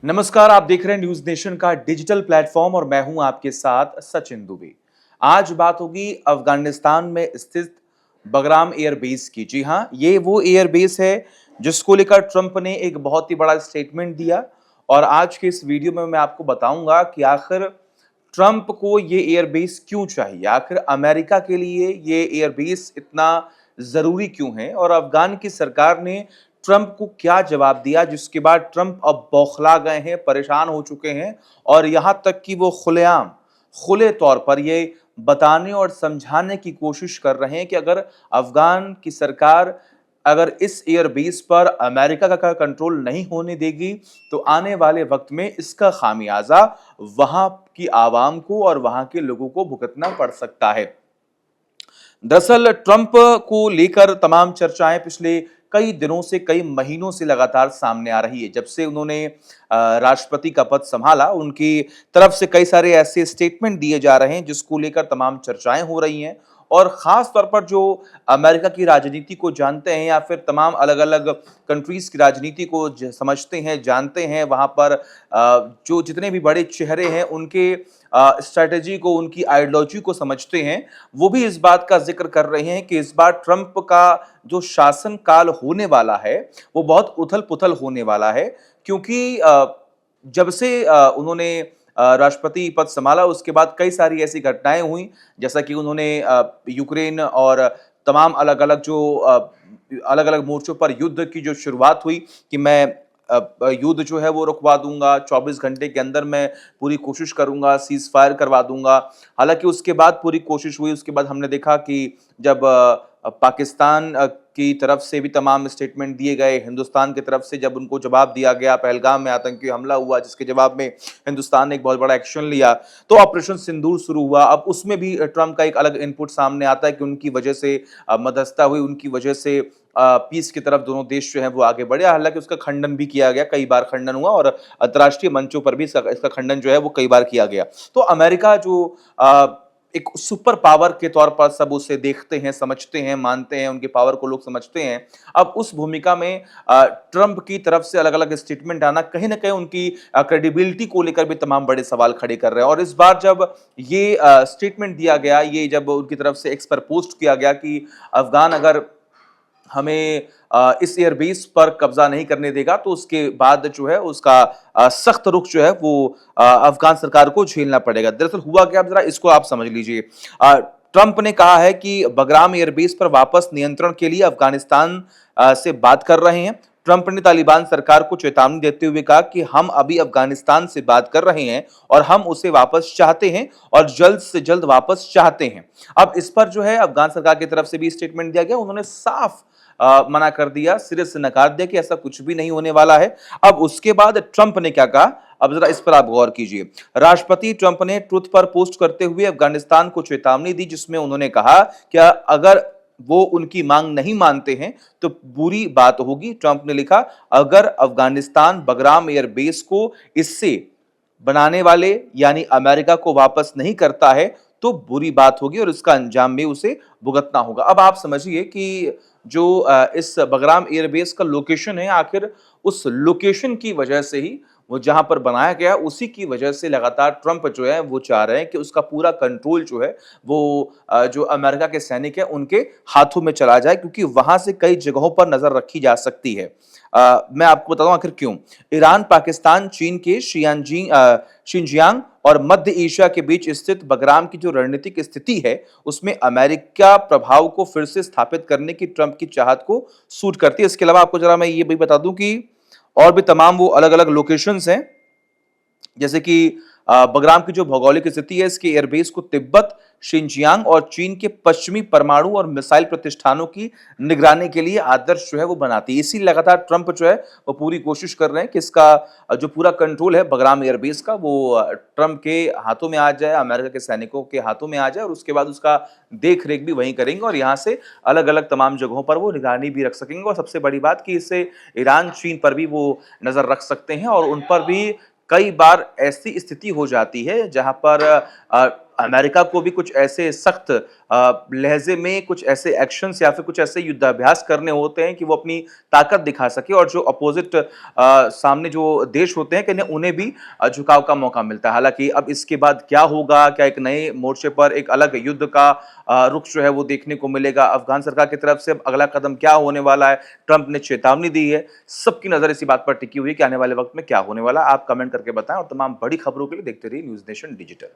नमस्कार, आप देख रहे हैं न्यूज नेशन का डिजिटल प्लेटफॉर्म और मैं हूं आपके साथ सचिन दुबे। आज बात होगी अफगानिस्तान में स्थित बगराम एयरबेस की। जी हां, ये वो एयरबेस है जिसको लेकर ट्रंप ने एक बहुत ही बड़ा स्टेटमेंट दिया और आज के इस वीडियो में मैं आपको बताऊंगा कि आखिर ट्रंप को ये एयरबेस क्यों चाहिए, आखिर अमेरिका के लिए ये एयरबेस इतना जरूरी क्यों है और अफगान की सरकार ने ट्रंप को क्या जवाब दिया, जिसके बाद ट्रंप अब बौखला गए हैं, परेशान हो चुके हैं और यहां तक कि वो खुलेआम खुले तौर पर ये बताने और समझाने की कोशिश कर रहे हैं कि अगर अफगान की सरकार अगर इस एयरबेस पर अमेरिका का कंट्रोल नहीं होने देगी तो आने वाले वक्त में इसका खामियाजा वहां की आवाम को और वहां के लोगों को भुगतना पड़ सकता है। दरअसल ट्रंप को लेकर तमाम चर्चाएं पिछले कई दिनों से, कई महीनों से लगातार सामने आ रही है। जब से उन्होंने राष्ट्रपति का पद संभाला, उनकी तरफ से कई सारे ऐसे स्टेटमेंट दिए जा रहे हैं जिसको लेकर तमाम चर्चाएं हो रही हैं और खास तौर पर जो अमेरिका की राजनीति को जानते हैं या फिर तमाम अलग-अलग कंट्रीज की राजनीति को समझते हैं, जानते हैं, वहां पर जो जितने भी बड़े चेहरे हैं उनके स्ट्रेटेजी को, उनकी आइडियोलॉजी को समझते हैं, वो भी इस बात का जिक्र कर रहे हैं कि इस बार ट्रंप का जो शासन काल होने वाला है वो बहुत उथल-पुथल होने वाला है, क्योंकि जब से उन्होंने राष्ट्रपति पद संभाला उसके बाद कई सारी ऐसी घटनाएं हुई, जैसा कि उन्होंने यूक्रेन और तमाम अलग-अलग जो अलग-अलग मोर्चों पर युद्ध की जो शुरुआत हुई कि मैं युद्ध जो है वो रुकवा दूंगा, 24 घंटे के अंदर मैं पूरी कोशिश करूंगा, सीज फायर करवा दूंगा। हालांकि उसके बाद पूरी कोशिश हुई, उसके बाद हमने देखा कि जब पाकिस्तान की तरफ से भी तमाम स्टेटमेंट दिए गए, हिंदुस्तान की तरफ से जब उनको जवाब दिया गया, पहलगाम में आतंकी हमला हुआ जिसके जवाब में हिंदुस्तान ने एक बहुत बड़ा एक्शन लिया, तो ऑपरेशन सिंदूर शुरू हुआ। अब उसमें भी ट्रंप का एक अलग इनपुट सामने आता है कि उनकी वजह से मध्यस्थता हुई, उनकी वजह से पीस की तरफ दोनों देश जो हैं वो आगे बढ़े। हालांकि उसका खंडन भी किया गया, कई बार खंडन हुआ और अंतर्राष्ट्रीय मंचों पर भी इसका खंडन जो है वो कई बार किया गया। तो अमेरिका जो एक सुपर पावर के तौर पर सब उसे देखते हैं, समझते हैं, मानते हैं, उनके पावर को लोग समझते हैं। अब उस भूमिका में ट्रंप की तरफ से अलग-अलग स्टेटमेंट आना कहीं न कहीं उनकी क्रेडिबिलिटी को लेकर भी तमाम बड़े सवाल खड़े कर रहे हैं और इस बार जब ये स्टेटमेंट दिया गया, ये जब उनकी तरफ से एक्स पर पोस्ट किया गया कि अफगान अगर हमें इस एयरबेस पर कब्जा नहीं करने देगा तो उसके बाद जो है उसका सख्त रुख जो है वो अफगान सरकार को झेलना पड़ेगा। दरअसल हुआ क्या, जरा इसको आप समझ लीजिए। ट्रंप ने कहा है कि बगराम एयरबेस पर वापस नियंत्रण के लिए अफगानिस्तान से बात कर रहे हैं। ट्रंप ने तालिबान सरकार को चेतावनी देते हुए कहा कि हम अभी अफगानिस्तान से बात कर रहे हैं और हम उसे वापस चाहते हैं और जल्द से जल्द वापस चाहते हैं। अब इस पर जो है अफगान सरकार की तरफ से भी स्टेटमेंट दिया गया, उन्होंने साफ मना कर दिया, सिरे से नकार दिया कि ऐसा कुछ भी नहीं होने वाला है। अब उसके बाद ट्रंप ने क्या कहा, अब जरा इस पर आप गौर कीजिए। राष्ट्रपति ट्रंप ने ट्रुथ पर पोस्ट करते हुए अफगानिस्तान को चेतावनी दी, जिसमें उन्होंने कहा कि अगर वो उनकी मांग नहीं मानते हैं तो बुरी बात होगी। ट्रंप ने लिखा, अगर अफगानिस्तान बगराम एयरबेस को इससे बनाने वाले यानी अमेरिका को वापस नहीं करता है तो बुरी बात होगी और इसका अंजाम भी उसे भुगतना होगा। अब आप समझिए कि जो इस बगराम एयरबेस का लोकेशन है, आखिर उस लोकेशन की वजह से ही वो जहां पर बनाया गया, उसी की वजह से लगातार ट्रंप जो है वो चाह रहे हैं कि उसका पूरा कंट्रोल जो है वो जो अमेरिका के सैनिक हैं उनके हाथों में चला जाए, क्योंकि वहां से कई जगहों पर नजर रखी जा सकती है। मैं आपको बताऊं आखिर क्यों। ईरान, पाकिस्तान, चीन के शिनजियांग और मध्य एशिया के बीच स्थित बगराम की जो रणनीतिक स्थिति है उसमें अमेरिका प्रभाव को फिर से स्थापित करने की ट्रंप की चाहत को सूट करती है। इसके अलावा आपको जरा मैं ये भी बता दूं कि और भी तमाम वो अलग-अलग लोकेशंस हैं, जैसे कि बगराम की जो भौगोलिक स्थिति है, इसके एयरबेस को तिब्बत, शिनजियांग और चीन के पश्चिमी परमाणु और मिसाइल प्रतिष्ठानों की निगरानी के लिए आदर्श जो है वो बनाती है। इसी लगातार ट्रंप जो है वो पूरी कोशिश कर रहे हैं कि इसका जो पूरा कंट्रोल है बगराम एयरबेस का वो ट्रंप के हाथों में आ जाए, अमेरिका के सैनिकों के हाथों में आ जाए और उसके बाद उसका देख रेख भी वहीं करेंगे और यहाँ से अलग अलग तमाम जगहों पर वो निगरानी भी रख सकेंगे और सबसे बड़ी बात कि इससे ईरान, चीन पर भी वो नजर रख सकते हैं और उन पर भी कई बार ऐसी स्थिति हो जाती है जहां पर अमेरिका को भी कुछ ऐसे सख्त लहजे में कुछ ऐसे एक्शंस या फिर कुछ ऐसे युद्धाभ्यास करने होते हैं कि वो अपनी ताकत दिखा सके और जो अपोजिट सामने जो देश होते हैं कहीं उन्हें भी झुकाव का मौका मिलता है। हालांकि अब इसके बाद क्या होगा, क्या एक नए मोर्चे पर एक अलग युद्ध का रुख जो है वो देखने को मिलेगा, अफगान सरकार की तरफ से अब अगला कदम क्या होने वाला है, ट्रंप ने चेतावनी दी है, सबकी नजर इसी बात पर टिकी हुई है कि आने वाले वक्त में क्या होने वाला है। आप कमेंट करके बताएं और तमाम बड़ी खबरों के लिए देखते रहिए न्यूज़ नेशन डिजिटल।